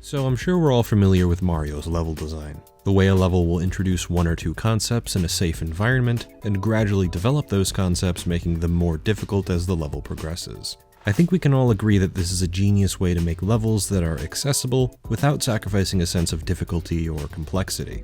So I'm sure we're all familiar with Mario's level design. The way a level will introduce one or two concepts in a safe environment, and gradually develop those concepts, making them more difficult as the level progresses. I think we can all agree that this is a genius way to make levels that are accessible without sacrificing a sense of difficulty or complexity.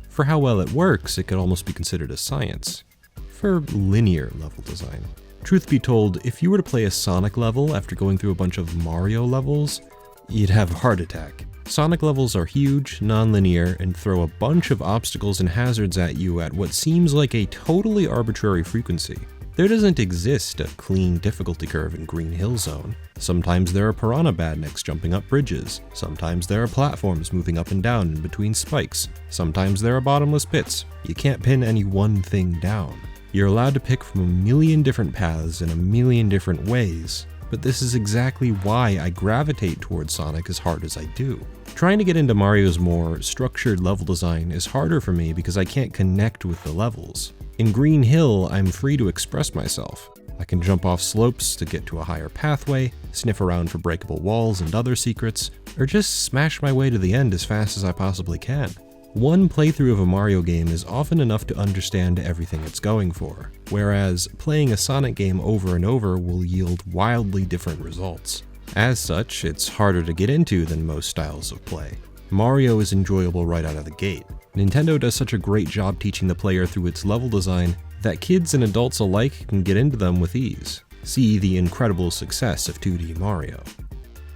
For how well it works, it could almost be considered a science. For linear level design. Truth be told, if you were to play a Sonic level after going through a bunch of Mario levels, you'd have a heart attack. Sonic levels are huge, non-linear, and throw a bunch of obstacles and hazards at you at what seems like a totally arbitrary frequency. There doesn't exist a clean difficulty curve in Green Hill Zone. Sometimes there are piranha badniks jumping up bridges. Sometimes there are platforms moving up and down in between spikes. Sometimes there are bottomless pits. You can't pin any one thing down. You're allowed to pick from a million different paths in a million different ways, but this is exactly why I gravitate towards Sonic as hard as I do. Trying to get into Mario's more structured level design is harder for me because I can't connect with the levels. In Green Hill, I'm free to express myself. I can jump off slopes to get to a higher pathway, sniff around for breakable walls and other secrets, or just smash my way to the end as fast as I possibly can. One playthrough of a Mario game is often enough to understand everything it's going for, whereas playing a Sonic game over and over will yield wildly different results. As such, it's harder to get into than most styles of play. Mario is enjoyable right out of the gate. Nintendo does such a great job teaching the player through its level design that kids and adults alike can get into them with ease. See the incredible success of 2D Mario.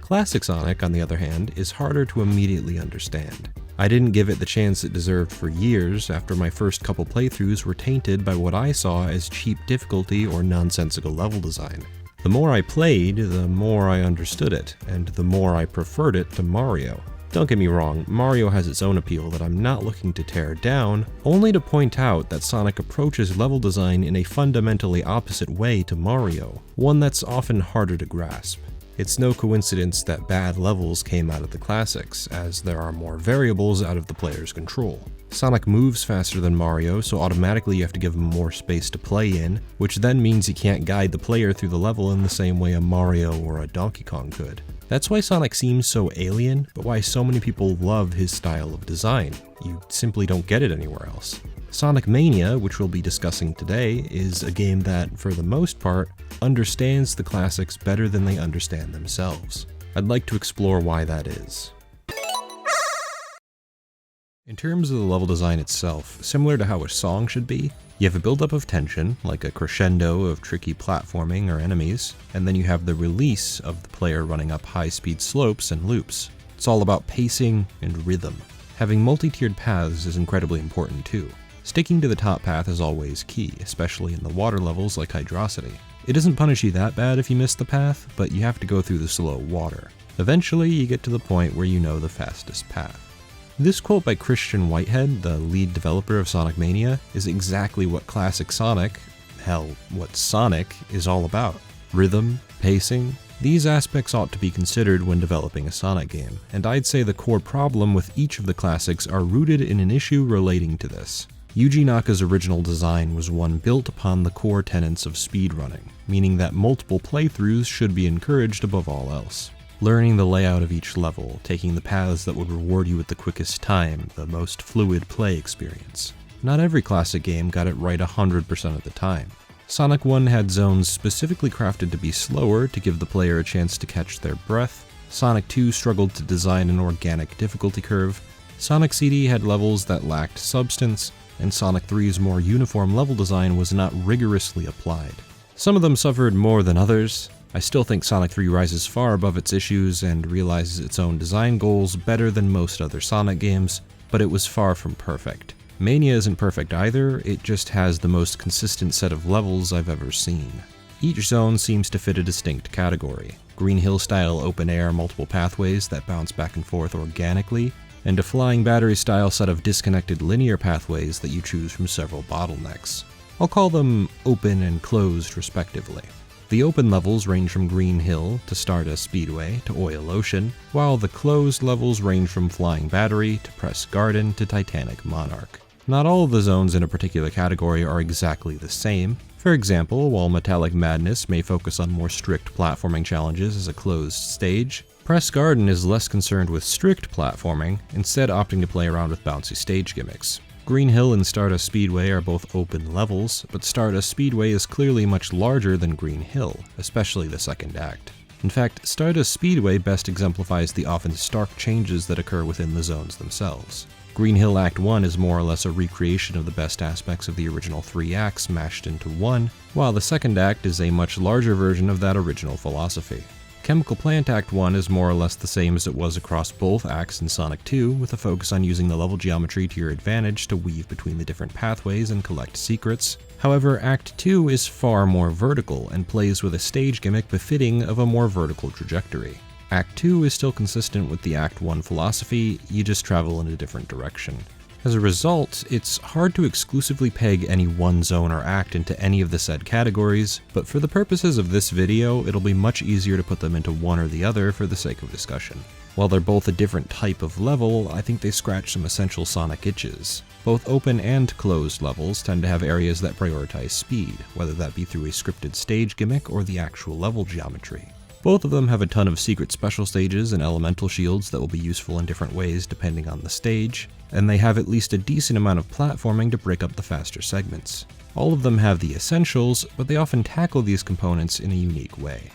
Classic Sonic, on the other hand, is harder to immediately understand. I didn't give it the chance it deserved for years after my first couple playthroughs were tainted by what I saw as cheap difficulty or nonsensical level design. The more I played, the more I understood it, and the more I preferred it to Mario. Don't get me wrong, Mario has its own appeal that I'm not looking to tear down, only to point out that Sonic approaches level design in a fundamentally opposite way to Mario, one that's often harder to grasp. It's no coincidence that bad levels came out of the classics, as there are more variables out of the player's control. Sonic moves faster than Mario, so automatically you have to give him more space to play in, which then means you can't guide the player through the level in the same way a Mario or a Donkey Kong could. That's why Sonic seems so alien, but why so many people love his style of design. You simply don't get it anywhere else. Sonic Mania, which we'll be discussing today, is a game that, for the most part, understands the classics better than they understand themselves. I'd like to explore why that is. In terms of the level design itself, similar to how a song should be, you have a buildup of tension, like a crescendo of tricky platforming or enemies, and then you have the release of the player running up high-speed slopes and loops. It's all about pacing and rhythm. Having multi-tiered paths is incredibly important too. Sticking to the top path is always key, especially in the water levels like Hydrocity. It doesn't punish you that bad if you miss the path, but you have to go through the slow water. Eventually, you get to the point where you know the fastest path. This quote by Christian Whitehead, the lead developer of Sonic Mania, is exactly what classic Sonic, hell, what Sonic, is all about. Rhythm, pacing, these aspects ought to be considered when developing a Sonic game, and I'd say the core problem with each of the classics are rooted in an issue relating to this. Yuji Naka's original design was one built upon the core tenets of speedrunning, meaning that multiple playthroughs should be encouraged above all else. Learning the layout of each level, taking the paths that would reward you with the quickest time, the most fluid play experience. Not every classic game got it right 100% of the time. Sonic 1 had zones specifically crafted to be slower to give the player a chance to catch their breath. Sonic 2 struggled to design an organic difficulty curve. Sonic CD had levels that lacked substance, and Sonic 3's more uniform level design was not rigorously applied. Some of them suffered more than others. I still think Sonic 3 rises far above its issues and realizes its own design goals better than most other Sonic games, but it was far from perfect. Mania isn't perfect either, it just has the most consistent set of levels I've ever seen. Each zone seems to fit a distinct category. Green Hill style open air multiple pathways that bounce back and forth organically, and a flying battery style set of disconnected linear pathways that you choose from several bottlenecks. I'll call them open and closed respectively. The open levels range from Green Hill to Stardust Speedway to Oil Ocean, while the closed levels range from Flying Battery to Press Garden to Titanic Monarch. Not all of the zones in a particular category are exactly the same. For example, while Metallic Madness may focus on more strict platforming challenges as a closed stage, Press Garden is less concerned with strict platforming, instead opting to play around with bouncy stage gimmicks. Green Hill and Stardust Speedway are both open levels, but Stardust Speedway is clearly much larger than Green Hill, especially the second act. In fact, Stardust Speedway best exemplifies the often stark changes that occur within the zones themselves. Green Hill Act 1 is more or less a recreation of the best aspects of the original 3 acts mashed into one, while the second act is a much larger version of that original philosophy. Chemical Plant Act 1 is more or less the same as it was across both acts in Sonic 2, with a focus on using the level geometry to your advantage to weave between the different pathways and collect secrets. However, Act 2 is far more vertical and plays with a stage gimmick befitting of a more vertical trajectory. Act 2 is still consistent with the Act 1 philosophy, you just travel in a different direction. As a result, it's hard to exclusively peg any one zone or act into any of the said categories, but for the purposes of this video, it'll be much easier to put them into one or the other for the sake of discussion. While they're both a different type of level, I think they scratch some essential Sonic itches. Both open and closed levels tend to have areas that prioritize speed, whether that be through a scripted stage gimmick or the actual level geometry. Both of them have a ton of secret special stages and elemental shields that will be useful in different ways depending on the stage, and they have at least a decent amount of platforming to break up the faster segments. All of them have the essentials, but they often tackle these components in a unique way.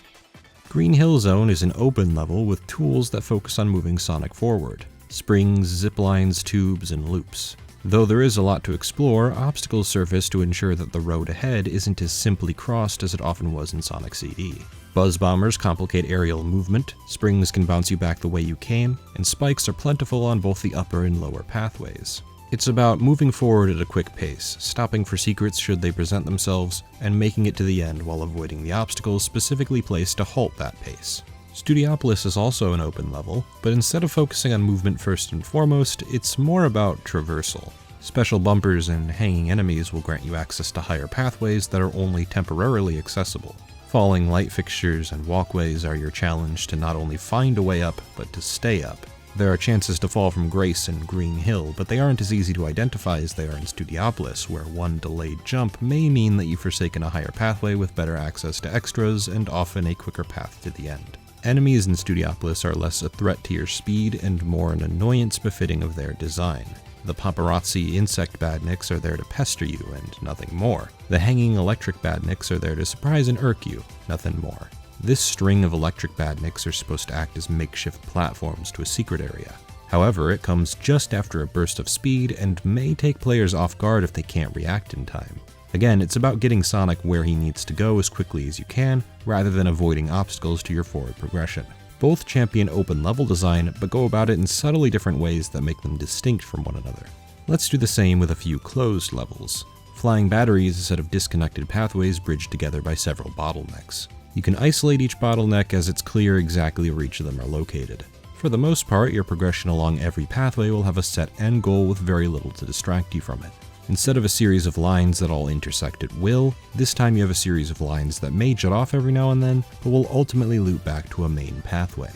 Green Hill Zone is an open level with tools that focus on moving Sonic forward: springs, zip lines, tubes, and loops. Though there is a lot to explore, obstacles surface to ensure that the road ahead isn't as simply crossed as it often was in Sonic CD. Buzz bombers complicate aerial movement, springs can bounce you back the way you came, and spikes are plentiful on both the upper and lower pathways. It's about moving forward at a quick pace, stopping for secrets should they present themselves, and making it to the end while avoiding the obstacles specifically placed to halt that pace. Studiopolis is also an open level, but instead of focusing on movement first and foremost, it's more about traversal. Special bumpers and hanging enemies will grant you access to higher pathways that are only temporarily accessible. Falling light fixtures and walkways are your challenge to not only find a way up, but to stay up. There are chances to fall from grace in Green Hill, but they aren't as easy to identify as they are in Studiopolis, where one delayed jump may mean that you've forsaken a higher pathway with better access to extras and often a quicker path to the end. Enemies in Studiopolis are less a threat to your speed and more an annoyance befitting of their design. The paparazzi insect badniks are there to pester you and nothing more. The hanging electric badniks are there to surprise and irk you, nothing more. This string of electric badniks are supposed to act as makeshift platforms to a secret area. However, it comes just after a burst of speed and may take players off guard if they can't react in time. Again, it's about getting Sonic where he needs to go as quickly as you can, rather than avoiding obstacles to your forward progression. Both champion open level design, but go about it in subtly different ways that make them distinct from one another. Let's do the same with a few closed levels. Flying Battery is a set of disconnected pathways bridged together by several bottlenecks. You can isolate each bottleneck as it's clear exactly where each of them are located. For the most part, your progression along every pathway will have a set end goal with very little to distract you from it. Instead of a series of lines that all intersect at will, this time you have a series of lines that may jut off every now and then, but will ultimately loop back to a main pathway.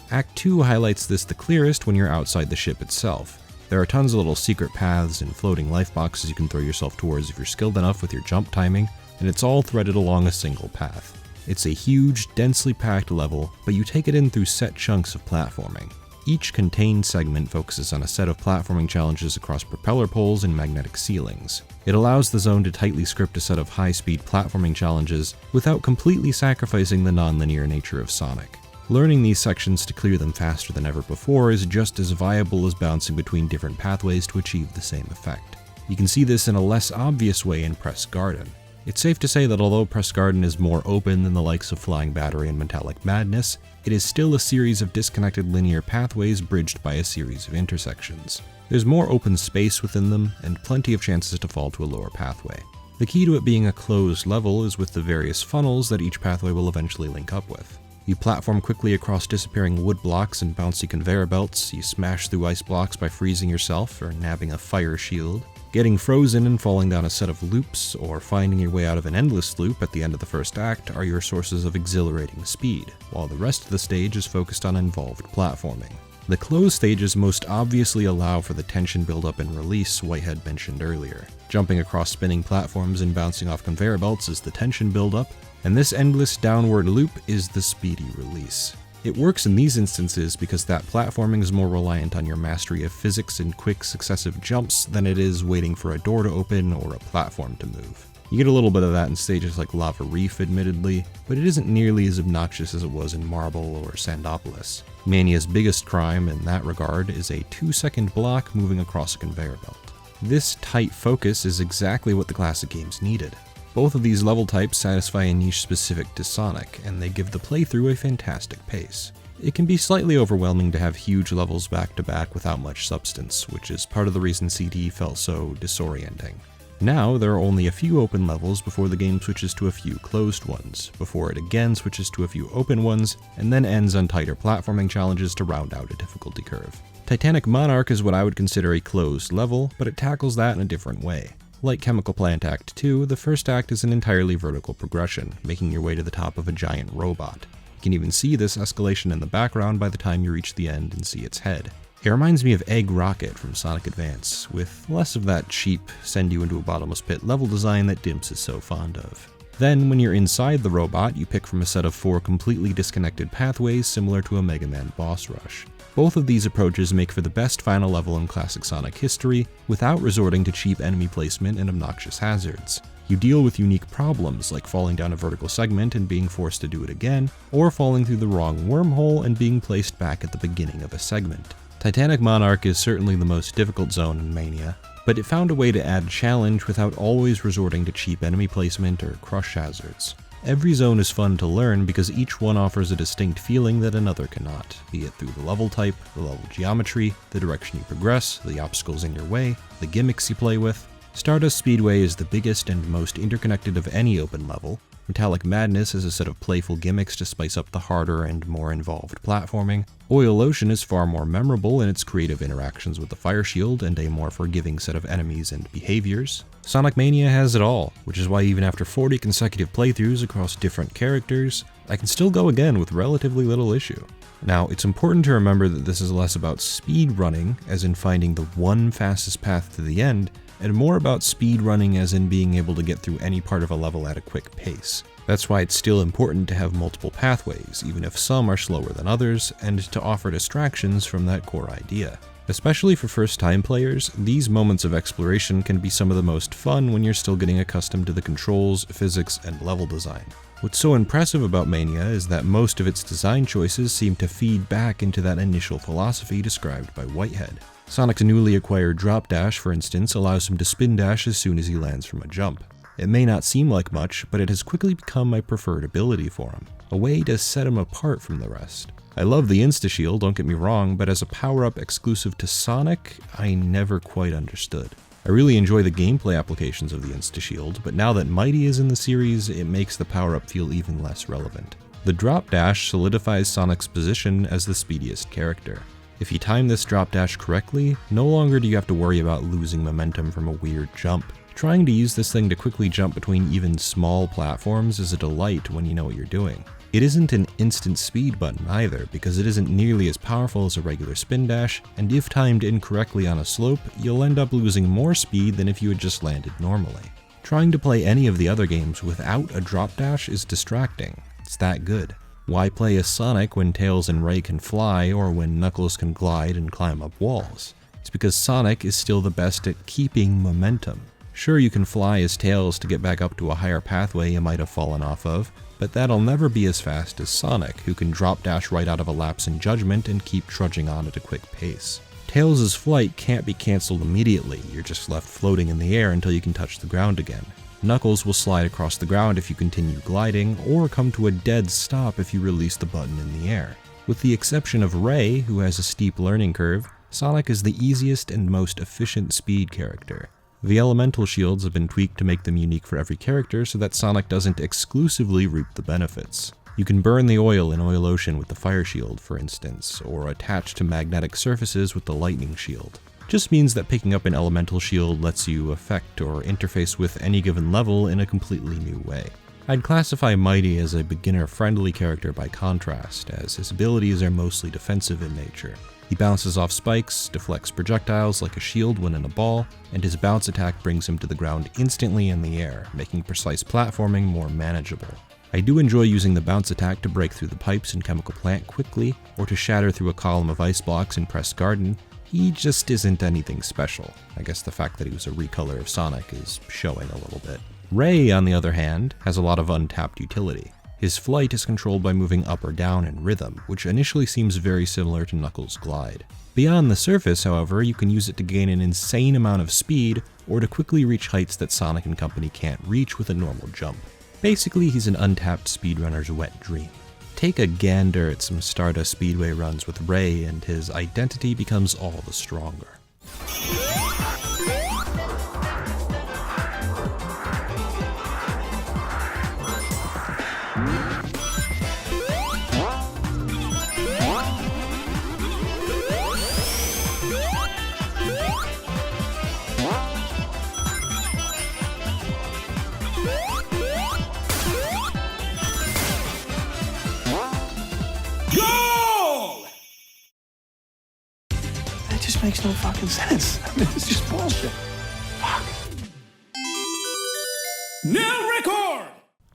Act 2 highlights this the clearest when you're outside the ship itself. There are tons of little secret paths and floating life boxes you can throw yourself towards if you're skilled enough with your jump timing, and it's all threaded along a single path. It's a huge, densely packed level, but you take it in through set chunks of platforming. Each contained segment focuses on a set of platforming challenges across propeller poles and magnetic ceilings. It allows the zone to tightly script a set of high-speed platforming challenges without completely sacrificing the non-linear nature of Sonic. Learning these sections to clear them faster than ever before is just as viable as bouncing between different pathways to achieve the same effect. You can see this in a less obvious way in Press Garden. It's safe to say that although Press Garden is more open than the likes of Flying Battery and Metallic Madness, it is still a series of disconnected linear pathways bridged by a series of intersections. There's more open space within them, and plenty of chances to fall to a lower pathway. The key to it being a closed level is with the various funnels that each pathway will eventually link up with. You platform quickly across disappearing wood blocks and bouncy conveyor belts, you smash through ice blocks by freezing yourself or nabbing a fire shield. Getting frozen and falling down a set of loops, or finding your way out of an endless loop at the end of the first act are your sources of exhilarating speed, while the rest of the stage is focused on involved platforming. The closed stages most obviously allow for the tension buildup and release Whitehead mentioned earlier. Jumping across spinning platforms and bouncing off conveyor belts is the tension buildup, and this endless downward loop is the speedy release. It works in these instances because that platforming is more reliant on your mastery of physics and quick successive jumps than it is waiting for a door to open or a platform to move. You get a little bit of that in stages like Lava Reef admittedly, but it isn't nearly as obnoxious as it was in Marble or Sandopolis. Mania's biggest crime in that regard is a 2-second block moving across a conveyor belt. This tight focus is exactly what the classic games needed. Both of these level types satisfy a niche specific to Sonic, and they give the playthrough a fantastic pace. It can be slightly overwhelming to have huge levels back to back without much substance, which is part of the reason CD felt so disorienting. Now, there are only a few open levels before the game switches to a few closed ones, before it again switches to a few open ones, and then ends on tighter platforming challenges to round out a difficulty curve. Titanic Monarch is what I would consider a closed level, but it tackles that in a different way. Like Chemical Plant Act 2, the first act is an entirely vertical progression, making your way to the top of a giant robot. You can even see this escalation in the background by the time you reach the end and see its head. It reminds me of Egg Rocket from Sonic Advance, with less of that cheap, send you into a bottomless pit level design that Dimps is so fond of. Then, when you're inside the robot, you pick from a set of 4 completely disconnected pathways similar to a Mega Man boss rush. Both of these approaches make for the best final level in classic Sonic history, without resorting to cheap enemy placement and obnoxious hazards. You deal with unique problems, like falling down a vertical segment and being forced to do it again, or falling through the wrong wormhole and being placed back at the beginning of a segment. Titanic Monarch is certainly the most difficult zone in Mania, but it found a way to add challenge without always resorting to cheap enemy placement or crush hazards. Every zone is fun to learn because each one offers a distinct feeling that another cannot, be it through the level type, the level geometry, the direction you progress, the obstacles in your way, the gimmicks you play with. Stardust Speedway is the biggest and most interconnected of any open level. Metallic Madness is a set of playful gimmicks to spice up the harder and more involved platforming. Oil Ocean is far more memorable in its creative interactions with the fire shield and a more forgiving set of enemies and behaviors. Sonic Mania has it all, which is why even after 40 consecutive playthroughs across different characters, I can still go again with relatively little issue. Now, it's important to remember that this is less about speed running, as in finding the one fastest path to the end, and more about speed running as in being able to get through any part of a level at a quick pace. That's why it's still important to have multiple pathways, even if some are slower than others, and to offer distractions from that core idea. Especially for first-time players, these moments of exploration can be some of the most fun when you're still getting accustomed to the controls, physics, and level design. What's so impressive about Mania is that most of its design choices seem to feed back into that initial philosophy described by Whitehead. Sonic's newly acquired drop dash, for instance, allows him to spin dash as soon as he lands from a jump. It may not seem like much, but it has quickly become my preferred ability for him, a way to set him apart from the rest. I love the Insta-Shield, don't get me wrong, but as a power-up exclusive to Sonic, I never quite understood. I really enjoy the gameplay applications of the Insta-Shield, but now that Mighty is in the series, it makes the power-up feel even less relevant. The drop dash solidifies Sonic's position as the speediest character. If you time this drop dash correctly, no longer do you have to worry about losing momentum from a weird jump. Trying to use this thing to quickly jump between even small platforms is a delight when you know what you're doing. It isn't an instant speed button either, because it isn't nearly as powerful as a regular spin dash, and if timed incorrectly on a slope, you'll end up losing more speed than if you had just landed normally. Trying to play any of the other games without a drop dash is distracting. It's that good. Why play as Sonic when Tails and Ray can fly, or when Knuckles can glide and climb up walls? It's because Sonic is still the best at keeping momentum. Sure, you can fly as Tails to get back up to a higher pathway you might have fallen off of, but that'll never be as fast as Sonic, who can drop dash right out of a lapse in judgment and keep trudging on at a quick pace. Tails' flight can't be cancelled immediately, you're just left floating in the air until you can touch the ground again. Knuckles will slide across the ground if you continue gliding, or come to a dead stop if you release the button in the air. With the exception of Ray, who has a steep learning curve, Sonic is the easiest and most efficient speed character. The elemental shields have been tweaked to make them unique for every character so that Sonic doesn't exclusively reap the benefits. You can burn the oil in Oil Ocean with the fire shield, for instance, or attach to magnetic surfaces with the lightning shield. Just means that picking up an elemental shield lets you affect or interface with any given level in a completely new way. I'd classify Mighty as a beginner-friendly character by contrast, as his abilities are mostly defensive in nature. He bounces off spikes, deflects projectiles like a shield when in a ball, and his bounce attack brings him to the ground instantly in the air, making precise platforming more manageable. I do enjoy using the bounce attack to break through the pipes in Chemical Plant quickly, or to shatter through a column of ice blocks in Press Garden. He just isn't anything special. I guess the fact that he was a recolor of Sonic is showing a little bit. Ray, on the other hand, has a lot of untapped utility. His flight is controlled by moving up or down in rhythm, which initially seems very similar to Knuckles' glide. Beyond the surface, however, you can use it to gain an insane amount of speed, or to quickly reach heights that Sonic and company can't reach with a normal jump. Basically, he's an untapped speedrunner's wet dream. Take a gander at some Stardust Speedway runs with Ray, and his identity becomes all the stronger. Makes no fucking sense. I mean, it's just bullshit. Fuck. New record!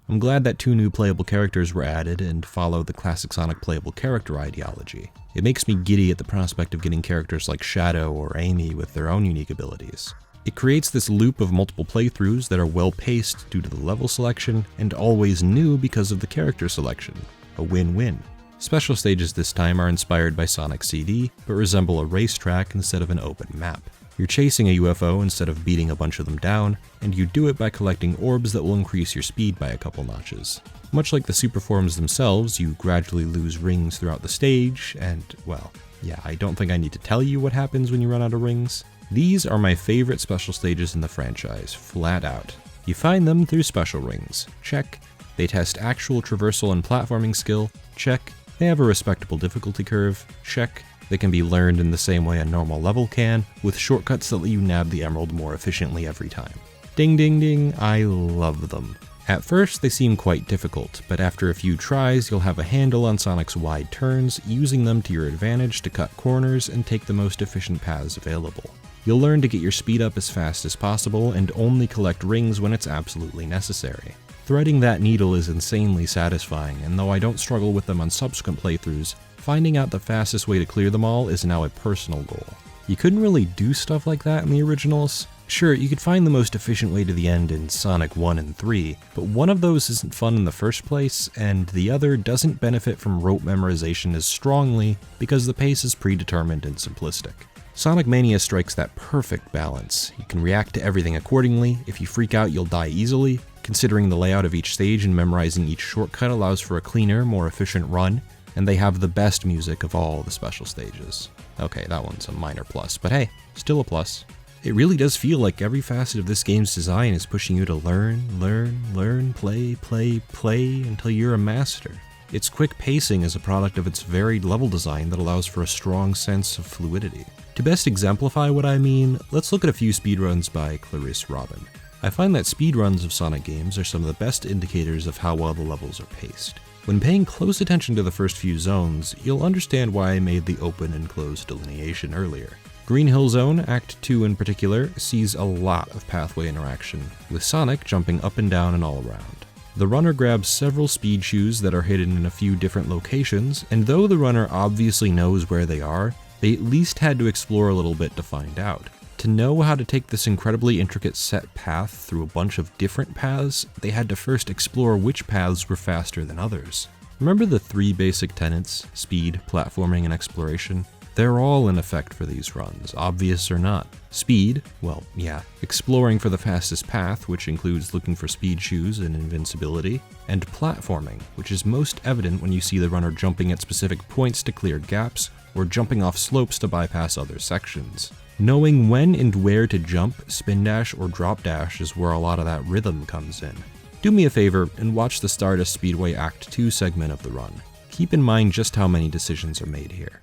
I'm glad that 2 new playable characters were added and follow the classic Sonic playable character ideology. It makes me giddy at the prospect of getting characters like Shadow or Amy with their own unique abilities. It creates this loop of multiple playthroughs that are well paced due to the level selection and always new because of the character selection. A win-win. Special stages this time are inspired by Sonic CD, but resemble a racetrack instead of an open map. You're chasing a UFO instead of beating a bunch of them down, and you do it by collecting orbs that will increase your speed by a couple notches. Much like the super forms themselves, you gradually lose rings throughout the stage, and, well, yeah, I don't think I need to tell you what happens when you run out of rings. These are my favorite special stages in the franchise, flat out. You find them through special rings, check. They test actual traversal and platforming skill, check. They have a respectable difficulty curve, check. They can be learned in the same way a normal level can, with shortcuts that let you nab the emerald more efficiently every time. Ding ding ding, I love them. At first they seem quite difficult, but after a few tries you'll have a handle on Sonic's wide turns, using them to your advantage to cut corners and take the most efficient paths available. You'll learn to get your speed up as fast as possible and only collect rings when it's absolutely necessary. Threading that needle is insanely satisfying, and though I don't struggle with them on subsequent playthroughs, finding out the fastest way to clear them all is now a personal goal. You couldn't really do stuff like that in the originals. Sure, you could find the most efficient way to the end in Sonic 1 and 3, but one of those isn't fun in the first place, and the other doesn't benefit from rote memorization as strongly because the pace is predetermined and simplistic. Sonic Mania strikes that perfect balance. You can react to everything accordingly. If you freak out, you'll die easily. Considering the layout of each stage and memorizing each shortcut allows for a cleaner, more efficient run, and they have the best music of all the special stages. Okay, that one's a minor plus, but hey, still a plus. It really does feel like every facet of this game's design is pushing you to learn, play until you're a master. Its quick pacing is a product of its varied level design that allows for a strong sense of fluidity. To best exemplify what I mean, let's look at a few speedruns by Clarice Robin. I find that speedruns of Sonic games are some of the best indicators of how well the levels are paced. When paying close attention to the first few zones, you'll understand why I made the open and closed delineation earlier. Green Hill Zone, Act 2 in particular, sees a lot of pathway interaction, with Sonic jumping up and down and all around. The runner grabs several speed shoes that are hidden in a few different locations, and though the runner obviously knows where they are, they at least had to explore a little bit to find out. To know how to take this incredibly intricate set path through a bunch of different paths, they had to first explore which paths were faster than others. Remember the 3 basic tenets, speed, platforming, and exploration? They're all in effect for these runs, obvious or not. Speed, well, yeah, exploring for the fastest path, which includes looking for speed shoes and invincibility, and platforming, which is most evident when you see the runner jumping at specific points to clear gaps, or jumping off slopes to bypass other sections. Knowing when and where to jump, spin dash, or drop dash is where a lot of that rhythm comes in. Do me a favor and watch the Stardust Speedway Act 2 segment of the run. Keep in mind just how many decisions are made here.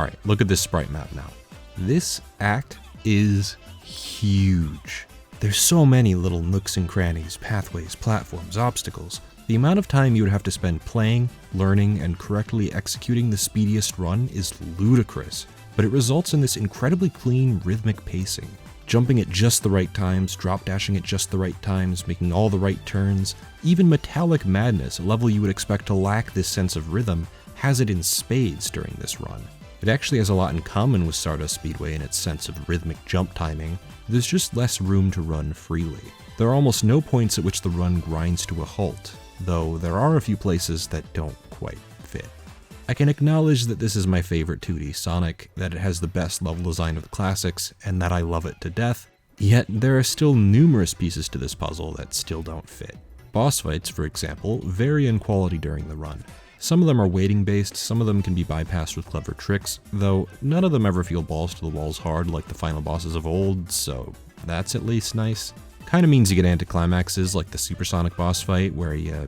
Alright, look at this sprite map now. This act is huge. There's so many little nooks and crannies, pathways, platforms, obstacles. The amount of time you would have to spend playing, learning, and correctly executing the speediest run is ludicrous, but it results in this incredibly clean, rhythmic pacing. Jumping at just the right times, drop dashing at just the right times, making all the right turns. Even Metallic Madness, a level you would expect to lack this sense of rhythm, has it in spades during this run. It actually has a lot in common with Stardust Speedway in its sense of rhythmic jump timing. There's just less room to run freely. There are almost no points at which the run grinds to a halt, though there are a few places that don't quite fit. I can acknowledge that this is my favorite 2D Sonic, that it has the best level design of the classics, and that I love it to death, yet there are still numerous pieces to this puzzle that still don't fit. Boss fights, for example, vary in quality during the run. Some of them are waiting based, some of them can be bypassed with clever tricks, though none of them ever feel balls to the walls hard like the final bosses of old, so that's at least nice. Kinda means you get anticlimaxes like the Supersonic boss fight where you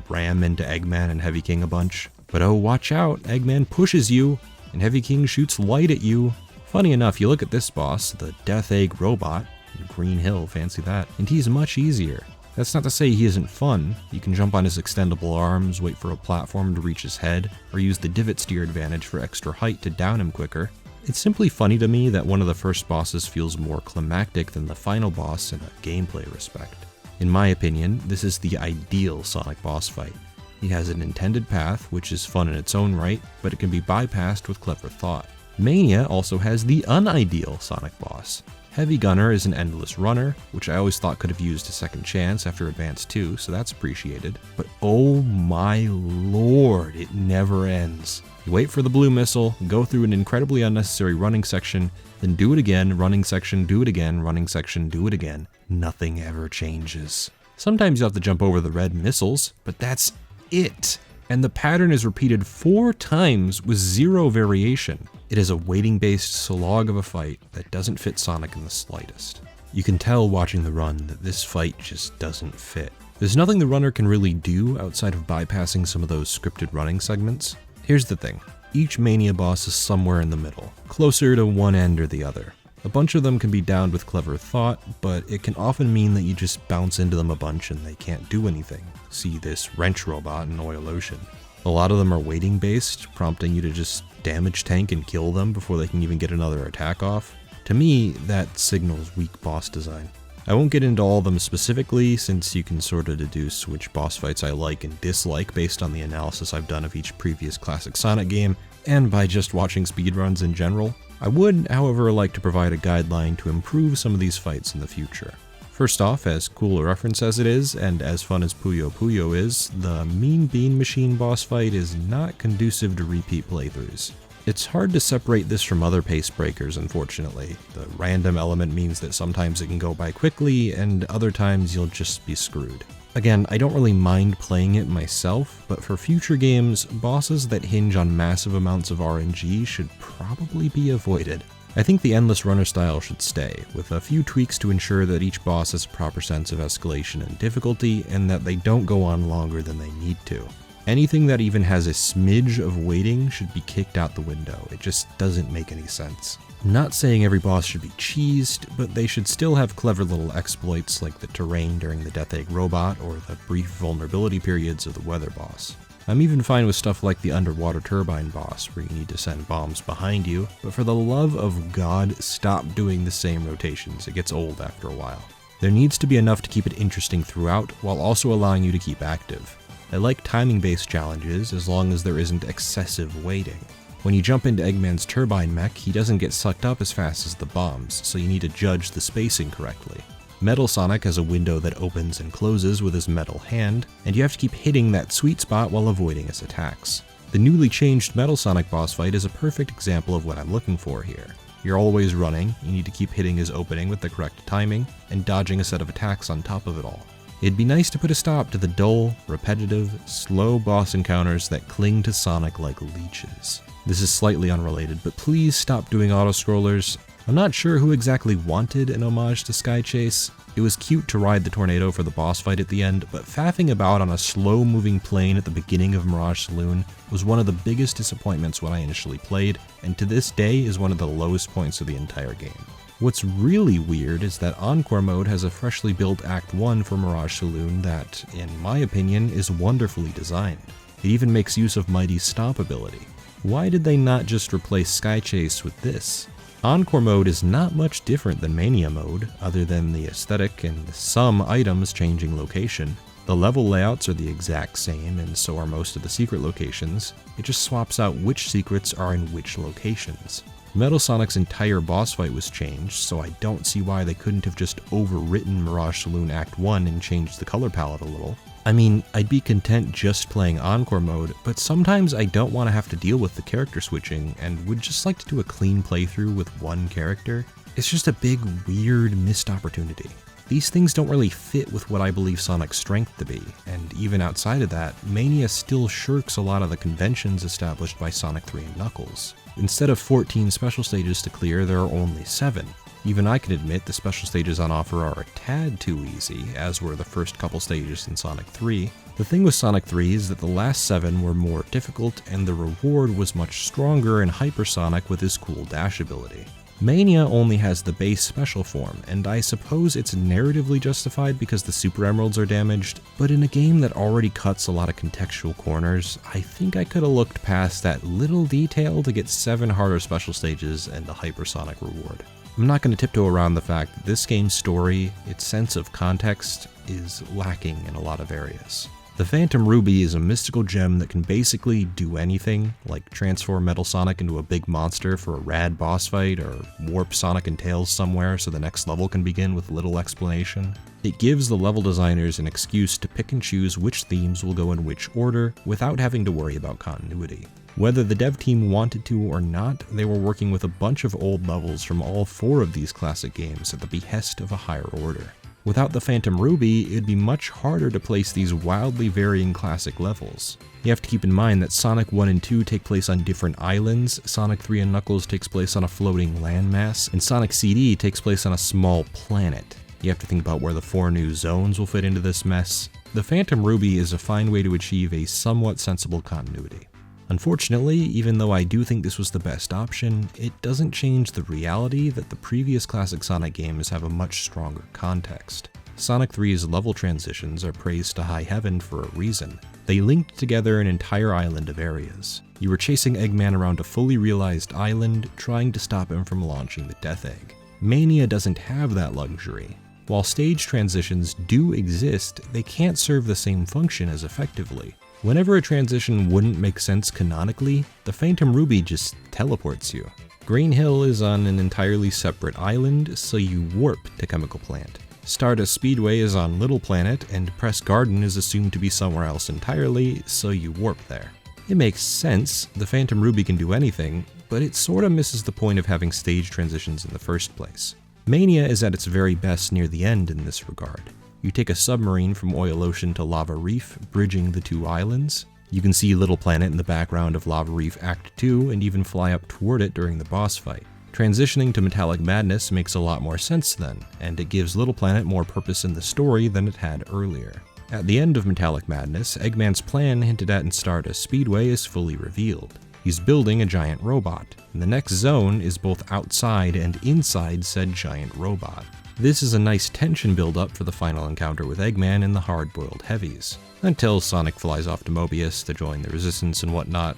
ram into Eggman and Heavy King a bunch. But oh, watch out, Eggman pushes you, and Heavy King shoots light at you. Funny enough, you look at this boss, the Death Egg Robot, Green Hill, fancy that, and he's much easier. That's not to say he isn't fun. You can jump on his extendable arms, wait for a platform to reach his head, or use the divot steer advantage for extra height to down him quicker. It's simply funny to me that one of the first bosses feels more climactic than the final boss in a gameplay respect. In my opinion, this is the ideal Sonic boss fight. He has an intended path, which is fun in its own right, but it can be bypassed with clever thought. Mania also has the unideal Sonic boss. Heavy Gunner is an endless runner, which I always thought could have used a second chance after Advance 2, so that's appreciated. But oh my lord, it never ends. You wait for the blue missile, go through an incredibly unnecessary running section, then do it again, running section, do it again, running section, do it again. Nothing ever changes. Sometimes you have to jump over the red missiles, but that's it. And the pattern is repeated 4 times with 0 variation. It is a waiting-based slog of a fight that doesn't fit Sonic in the slightest. You can tell watching the run that this fight just doesn't fit. There's nothing the runner can really do outside of bypassing some of those scripted running segments. Here's the thing, each Mania boss is somewhere in the middle, closer to one end or the other. A bunch of them can be downed with clever thought, but it can often mean that you just bounce into them a bunch and they can't do anything. See this wrench robot in Oil Ocean. A lot of them are waiting based, prompting you to just damage tank and kill them before they can even get another attack off. To me, that signals weak boss design. I won't get into all of them specifically, since you can sort of deduce which boss fights I like and dislike based on the analysis I've done of each previous classic Sonic game, and by just watching speedruns in general. I would, however, like to provide a guideline to improve some of these fights in the future. First off, as cool a reference as it is, and as fun as Puyo Puyo is, the Mean Bean Machine boss fight is not conducive to repeat playthroughs. It's hard to separate this from other pace breakers, unfortunately. The random element means that sometimes it can go by quickly, and other times you'll just be screwed. Again, I don't really mind playing it myself, but for future games, bosses that hinge on massive amounts of RNG should probably be avoided. I think the endless runner style should stay, with a few tweaks to ensure that each boss has a proper sense of escalation and difficulty, and that they don't go on longer than they need to. Anything that even has a smidge of waiting should be kicked out the window. It just doesn't make any sense. I'm not saying every boss should be cheesed, but they should still have clever little exploits like the terrain during the Death Egg Robot or the brief vulnerability periods of the Weather boss. I'm even fine with stuff like the Underwater Turbine boss, where you need to send bombs behind you, but for the love of God, stop doing the same rotations. It gets old after a while. There needs to be enough to keep it interesting throughout, while also allowing you to keep active. I like timing-based challenges as long as there isn't excessive waiting. When you jump into Eggman's turbine mech, he doesn't get sucked up as fast as the bombs, so you need to judge the spacing correctly. Metal Sonic has a window that opens and closes with his metal hand, and you have to keep hitting that sweet spot while avoiding his attacks. The newly changed Metal Sonic boss fight is a perfect example of what I'm looking for here. You're always running, you need to keep hitting his opening with the correct timing, and dodging a set of attacks on top of it all. It'd be nice to put a stop to the dull, repetitive, slow boss encounters that cling to Sonic like leeches. This is slightly unrelated, but please stop doing auto-scrollers. I'm not sure who exactly wanted an homage to Sky Chase. It was cute to ride the tornado for the boss fight at the end, but faffing about on a slow-moving plane at the beginning of Mirage Saloon was one of the biggest disappointments when I initially played, and to this day is one of the lowest points of the entire game. What's really weird is that Encore mode has a freshly built Act 1 for Mirage Saloon that, in my opinion, is wonderfully designed. It even makes use of Mighty's stomp ability. Why did they not just replace Sky Chase with this? Encore mode is not much different than Mania mode, other than the aesthetic and some items changing location. The level layouts are the exact same, and so are most of the secret locations. It just swaps out which secrets are in which locations. Metal Sonic's entire boss fight was changed, so I don't see why they couldn't have just overwritten Mirage Saloon Act 1 and changed the color palette a little. I mean, I'd be content just playing Encore mode, but sometimes I don't want to have to deal with the character switching and would just like to do a clean playthrough with one character. It's just a big, weird, missed opportunity. These things don't really fit with what I believe Sonic's strength to be, and even outside of that, Mania still shirks a lot of the conventions established by Sonic 3 and Knuckles. Instead of 14 special stages to clear, there are only 7. Even I can admit the special stages on offer are a tad too easy, as were the first couple stages in Sonic 3. The thing with Sonic 3 is that the last 7 were more difficult, and the reward was much stronger in Hypersonic with his cool dash ability. Mania only has the base special form, and I suppose it's narratively justified because the Super Emeralds are damaged, but in a game that already cuts a lot of contextual corners, I think I could have looked past that little detail to get 7 harder special stages and the Hypersonic reward. I'm not going to tiptoe around the fact that this game's story, its sense of context, is lacking in a lot of areas. The Phantom Ruby is a mystical gem that can basically do anything, like transform Metal Sonic into a big monster for a rad boss fight, or warp Sonic and Tails somewhere so the next level can begin with little explanation. It gives the level designers an excuse to pick and choose which themes will go in which order without having to worry about continuity. Whether the dev team wanted to or not, they were working with a bunch of old levels from all 4 of these classic games at the behest of a higher order. Without the Phantom Ruby, it'd be much harder to place these wildly varying classic levels. You have to keep in mind that Sonic 1 and 2 take place on different islands, Sonic 3 and Knuckles takes place on a floating landmass, and Sonic CD takes place on a small planet. You have to think about where the 4 new zones will fit into this mess. The Phantom Ruby is a fine way to achieve a somewhat sensible continuity. Unfortunately, even though I do think this was the best option, it doesn't change the reality that the previous classic Sonic games have a much stronger context. Sonic 3's level transitions are praised to high heaven for a reason. They linked together an entire island of areas. You were chasing Eggman around a fully realized island, trying to stop him from launching the Death Egg. Mania doesn't have that luxury. While stage transitions do exist, they can't serve the same function as effectively. Whenever a transition wouldn't make sense canonically, the Phantom Ruby just teleports you. Green Hill is on an entirely separate island, so you warp to Chemical Plant. Stardust Speedway is on Little Planet, and Press Garden is assumed to be somewhere else entirely, so you warp there. It makes sense, the Phantom Ruby can do anything, but it sorta misses the point of having stage transitions in the first place. Mania is at its very best near the end in this regard. You take a submarine from Oil Ocean to Lava Reef, bridging the 2 islands. You can see Little Planet in the background of Lava Reef Act 2 and even fly up toward it during the boss fight. Transitioning to Metallic Madness makes a lot more sense then, and it gives Little Planet more purpose in the story than it had earlier. At the end of Metallic Madness, Eggman's plan hinted at in Stardust Speedway is fully revealed. He's building a giant robot, and the next zone is both outside and inside said giant robot. This is a nice tension build-up for the final encounter with Eggman and the hard-boiled heavies, until Sonic flies off to Mobius to join the Resistance and whatnot.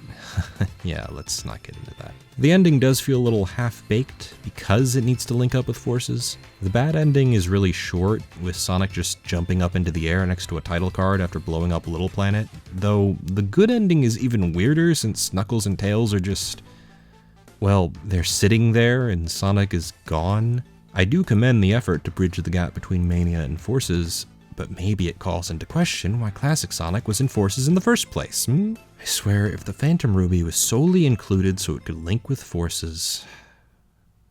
Yeah, let's not get into that. The ending does feel a little half-baked because it needs to link up with forces. The bad ending is really short, with Sonic just jumping up into the air next to a title card after blowing up Little Planet, though the good ending is even weirder since Knuckles and Tails are just, well, they're sitting there and Sonic is gone. I do commend the effort to bridge the gap between Mania and Forces, but maybe it calls into question why Classic Sonic was in Forces in the first place, I swear, if the Phantom Ruby was solely included so it could link with Forces...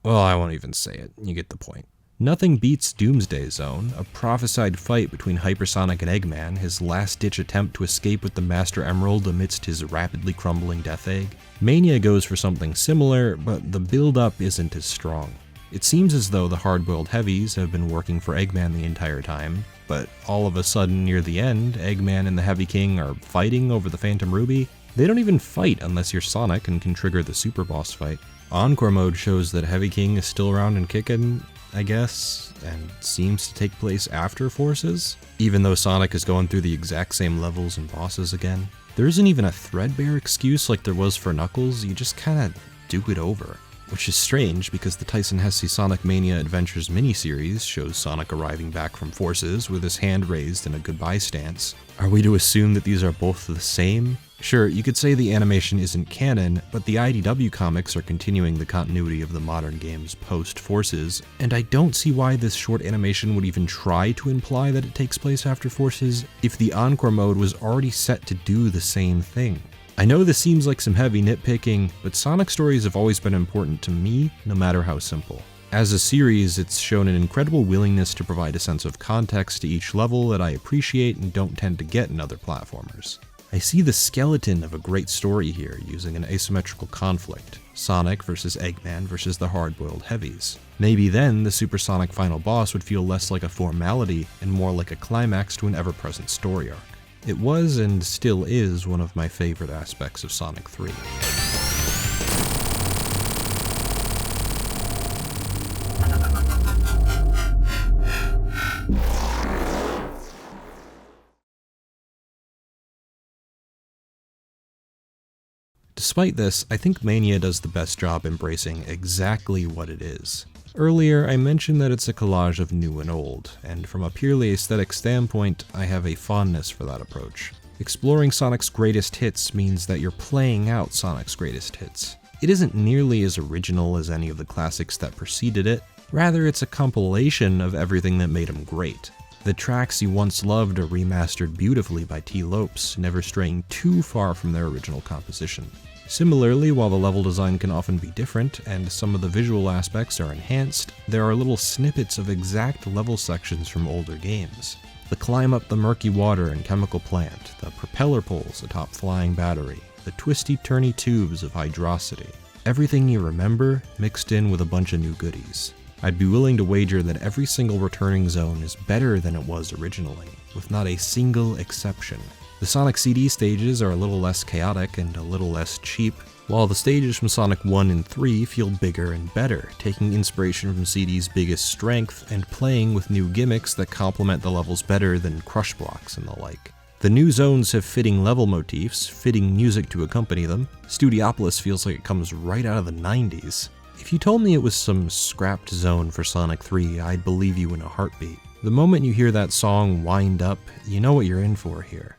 Well, I won't even say it, you get the point. Nothing beats Doomsday Zone, a prophesied fight between Hypersonic and Eggman, his last-ditch attempt to escape with the Master Emerald amidst his rapidly crumbling Death Egg. Mania goes for something similar, but the build-up isn't as strong. It seems as though the hard-boiled heavies have been working for Eggman the entire time, but all of a sudden near the end, Eggman and the Heavy King are fighting over the Phantom Ruby. They don't even fight unless you're Sonic and can trigger the super boss fight. Encore mode shows that Heavy King is still around and kicking, I guess, and seems to take place after Forces, even though Sonic is going through the exact same levels and bosses again. There isn't even a threadbare excuse like there was for Knuckles, you just kinda do it over. Which is strange because the Tyson Hesse Sonic Mania Adventures miniseries shows Sonic arriving back from Forces with his hand raised in a goodbye stance. Are we to assume that these are both the same? Sure, you could say the animation isn't canon, but the IDW comics are continuing the continuity of the modern games post-Forces, and I don't see why this short animation would even try to imply that it takes place after Forces if the Encore mode was already set to do the same thing. I know this seems like some heavy nitpicking, but Sonic stories have always been important to me, no matter how simple. As a series, it's shown an incredible willingness to provide a sense of context to each level that I appreciate and don't tend to get in other platformers. I see the skeleton of a great story here using an asymmetrical conflict, Sonic versus Eggman versus the hard-boiled heavies. Maybe then the Supersonic final boss would feel less like a formality and more like a climax to an ever-present story arc. It was and still is one of my favorite aspects of Sonic 3. Despite this, I think Mania does the best job embracing exactly what it is. Earlier, I mentioned that it's a collage of new and old, and from a purely aesthetic standpoint, I have a fondness for that approach. Exploring Sonic's greatest hits means that you're playing out Sonic's greatest hits. It isn't nearly as original as any of the classics that preceded it, rather it's a compilation of everything that made him great. The tracks you once loved are remastered beautifully by T. Lopes, never straying too far from their original composition. Similarly, while the level design can often be different, and some of the visual aspects are enhanced, there are little snippets of exact level sections from older games. The climb up the murky water and chemical plant, the propeller poles atop flying battery, the twisty-turny tubes of hydrosity. Everything you remember, mixed in with a bunch of new goodies. I'd be willing to wager that every single returning zone is better than it was originally, with not a single exception. The Sonic CD stages are a little less chaotic and a little less cheap, while the stages from Sonic 1 and 3 feel bigger and better, taking inspiration from CD's biggest strength and playing with new gimmicks that complement the levels better than crush blocks and the like. The new zones have fitting level motifs, fitting music to accompany them. Studiopolis feels like it comes right out of the 90s. If you told me it was some scrapped zone for Sonic 3, I'd believe you in a heartbeat. The moment you hear that song wind up, you know what you're in for here.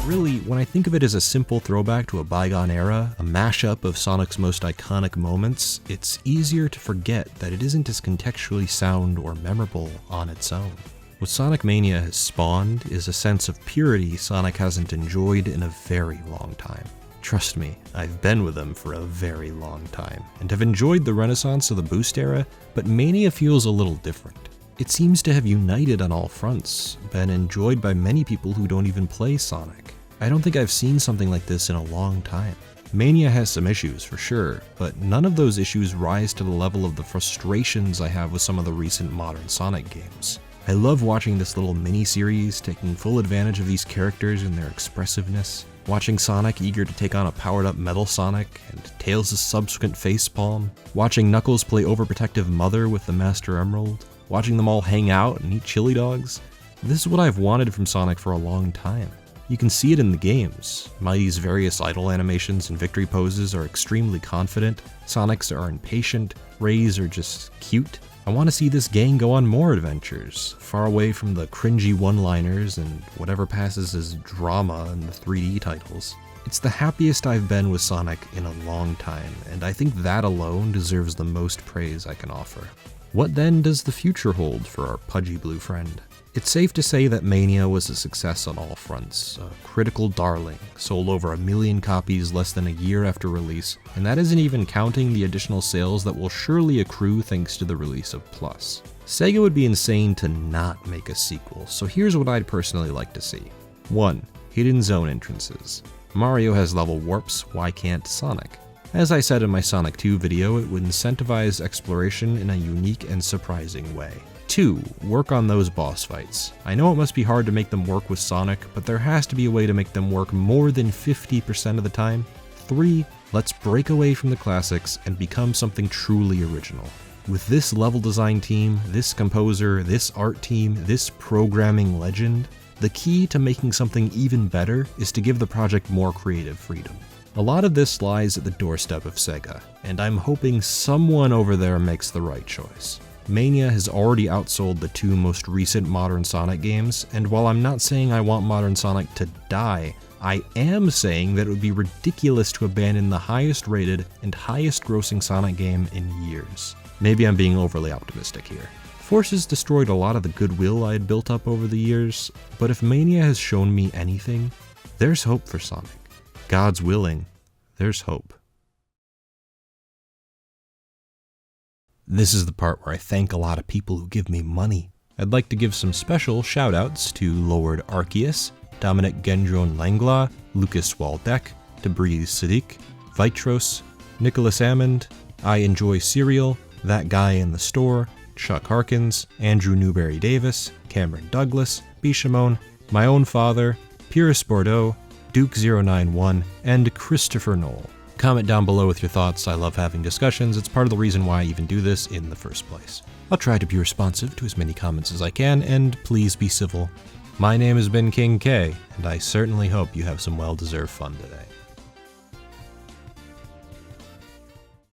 Really, when I think of it as a simple throwback to a bygone era, a mashup of Sonic's most iconic moments, it's easier to forget that it isn't as contextually sound or memorable on its own. What Sonic Mania has spawned is a sense of purity Sonic hasn't enjoyed in a very long time. Trust me, I've been with them for a very long time, and have enjoyed the renaissance of the Boost era, but Mania feels a little different. It seems to have united on all fronts, been enjoyed by many people who don't even play Sonic. I don't think I've seen something like this in a long time. Mania has some issues for sure, but none of those issues rise to the level of the frustrations I have with some of the recent modern Sonic games. I love watching this little mini-series taking full advantage of these characters and their expressiveness, watching Sonic eager to take on a powered-up Metal Sonic, and Tails' subsequent facepalm, watching Knuckles play overprotective Mother with the Master Emerald, watching them all hang out and eat chili dogs. This is what I've wanted from Sonic for a long time. You can see it in the games. Mighty's various idle animations and victory poses are extremely confident, Sonic's are impatient, Ray's are just cute. I want to see this gang go on more adventures, far away from the cringy one-liners and whatever passes as drama in the 3D titles. It's the happiest I've been with Sonic in a long time, and I think that alone deserves the most praise I can offer. What then does the future hold for our pudgy blue friend? It's safe to say that Mania was a success on all fronts, a critical darling, sold over 1 million copies less than a year after release, and that isn't even counting the additional sales that will surely accrue thanks to the release of Plus. Sega would be insane to not make a sequel, so here's what I'd personally like to see. 1. hidden zone entrances. Mario has level warps, why can't Sonic? As I said in my Sonic 2 video, it would incentivize exploration in a unique and surprising way. 2. Work on those boss fights. I know it must be hard to make them work with Sonic, but there has to be a way to make them work more than 50% of the time. 3. Let's break away from the classics and become something truly original. With this level design team, this composer, this art team, this programming legend, the key to making something even better is to give the project more creative freedom. A lot of this lies at the doorstep of Sega, and I'm hoping someone over there makes the right choice. Mania has already outsold the 2 most recent modern Sonic games, and while I'm not saying I want modern Sonic to die, I am saying that it would be ridiculous to abandon the highest rated and highest grossing Sonic game in years. Maybe I'm being overly optimistic here. Force has destroyed a lot of the goodwill I had built up over the years, but if Mania has shown me anything, there's hope for Sonic. God's willing, there's hope. This is the part where I thank a lot of people who give me money. I'd like to give some special shoutouts to Lord Arceus, Dominic Gendron Langla, Lucas Waldeck, Tabriz Sadiq, Vitros, Nicholas Ammond, I Enjoy Cereal, That Guy in the Store, Chuck Harkins, Andrew Newberry Davis, Cameron Douglas, B. Shimon, my own father, Pyrrhus Bordeaux, Duke091, and Christopher Knoll. Comment down below with your thoughts. I love having discussions. It's part of the reason why I even do this in the first place. I'll try to be responsive to as many comments as I can, and please be civil. My name has been KingK, and I certainly hope you have some well-deserved fun today.